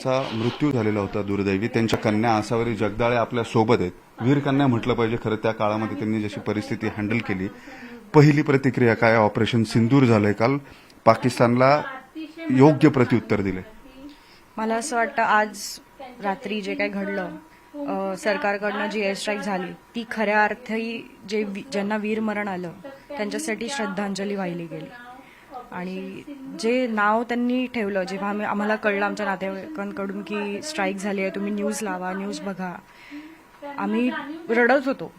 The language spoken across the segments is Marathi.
यांचा मृत्यू झालेला होता दुर्दैवी. त्यांच्या कन्या आसावरी जगदाळे आपल्या सोबत आहेत. वीर कन्या म्हटलं पाहिजे खरं. त्या काळामध्ये त्यांनी जशी परिस्थिती हँडल केली. पहिली प्रतिक्रिया काय? ऑपरेशन सिंदूर झालंय काल, पाकिस्तानला योग्य प्रत्युत्तर दिले. मला असं वाटतं आज रात्री जे काही घडलं, सरकारकडनं जी एअर स्ट्राईक झाली ती खऱ्या अर्थी ज्यांना वीरमरण आलं त्यांच्यासाठी श्रद्धांजली वाहिली गेली. आणि जे नाव त्यांनी ठेवलं, जेव्हा आम्हाला कळलं आमच्या नातेवाईकांकडून की स्ट्राईक झाली आहे, तुम्ही न्यूज लावा, न्यूज बघा, आम्ही रडत होतो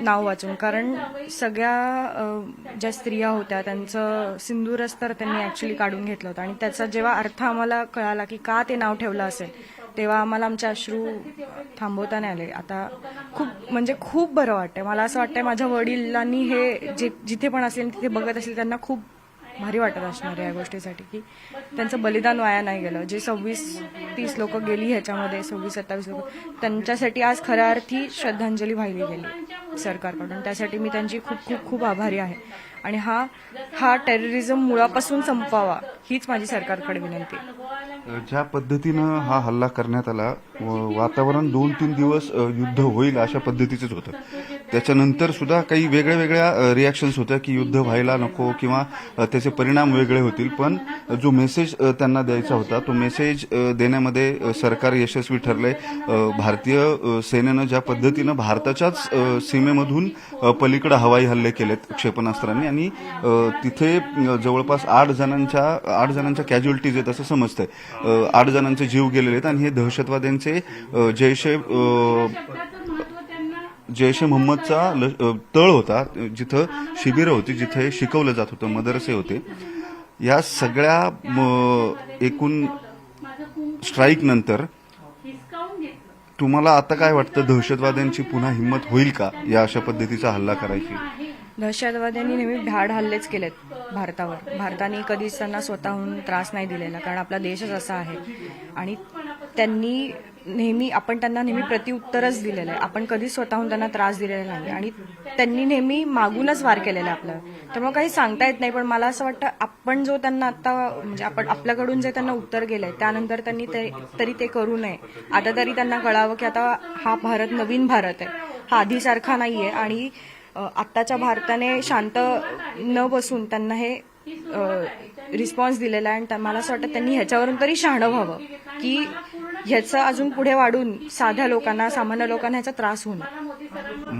नाव वाचून. कारण सगळ्या ज्या स्त्रिया होत्या त्यांचं सिंदूरच तर त्यांनी ॲक्च्युली काढून घेतलं होतं. आणि त्याचा जेव्हा अर्थ आम्हाला कळाला की का ते नाव ठेवलं असेल, तेव्हा आम्हाला आमचे अश्रू थांबवता नाही आले. आता खूप बरं वाटतंय. मला असं वाटतंय माझ्या वडिलांनी हे जिथे पण असेल तिथे बघत असेल त्यांना खूप भारी वाटत असणार या गोष्टीसाठी की त्यांचं बलिदान वाया नाही गेलं. जे 26-30 लोक गेली ह्याच्यामध्ये, 26-27 लोक, त्यांच्यासाठी आज खऱ्या अर्थी श्रद्धांजली वाहिली गेली सरकारकडून. त्यासाठी मी त्यांची खूप खूप खूप आभारी आहे. आणि हा टेररिझम मुळापासून संपवावा हीच माझी सरकारकडे विनंती. ज्या पद्धतीनं हा हल्ला करण्यात आला, वातावरण 2-3 दिवस युद्ध होईल अशा पद्धतीचंच होतं. त्याच्यानंतर सुद्धा काही वेगळ्या रिॲक्शन्स होत्या की युद्ध व्हायला नको किंवा त्याचे परिणाम वेगळे होतील. पण जो मेसेज त्यांना द्यायचा होता तो मेसेज देण्यामध्ये सरकार यशस्वी ठरलंय. भारतीय सेनेनं ज्या पद्धतीनं भारताच्याच सीमेमधून पलीकडे हवाई हल्ले केलेत क्षेपणास्त्रांनी, आणि तिथे जवळपास 8 जणांच्या कॅज्युअलिटीज आहेत असं समजतंय. 8 जणांचे जीव गेलेले आहेत. आणि हे दहशतवाद्यांचे जैश ए मोहम्मदचा तळ होता, जिथं शिबिरं होती, जिथे शिकवलं जात होतं, मदरसे होते. या सगळ्या एकूण स्ट्राईक नंतर तुम्हाला आता काय वाटतं, दहशतवाद्यांची पुन्हा हिंमत होईल का या अशा पद्धतीचा हल्ला करायची? दहशतवाद्यांनी नेहमी भ्याड हल्लेच केलेत भारतावर. भारताने कधीच त्यांना स्वतःहून त्रास नाही दिलेला, कारण आपला देशच असा आहे. आणि आपण त्यांना नेहमी प्रत्युत्तरच दिलेलं आहे. आपण कधीच स्वतःहून त्यांना त्रास दिलेला नाही. आणि त्यांनी नेहमी मागूनच वार केलेला आहे आपल्याला. त्यामुळे काही सांगता येत नाही. पण मला असं वाटतं आपण जो त्यांना आता आपण आपल्याकडून जे त्यांना उत्तर गेलंय त्यानंतर त्यांनी तरी ते करू नये. आता तरी त्यांना कळावं की आता हा भारत नवीन भारत आहे, हा आधीसारखा नाहीये. आणि आत्ताच्या भारताने शांत न बसून त्यांना हे रिस्पॉन्स दिलेला आहे. आणि मला असं वाटतं त्यांनी ह्याच्यावरून तरी शहाणं व्हावं की ह्याचं अजून पुढे वाढून साध्या लोकांना, सामान्य लोकांना ह्याचा त्रास होऊ नये.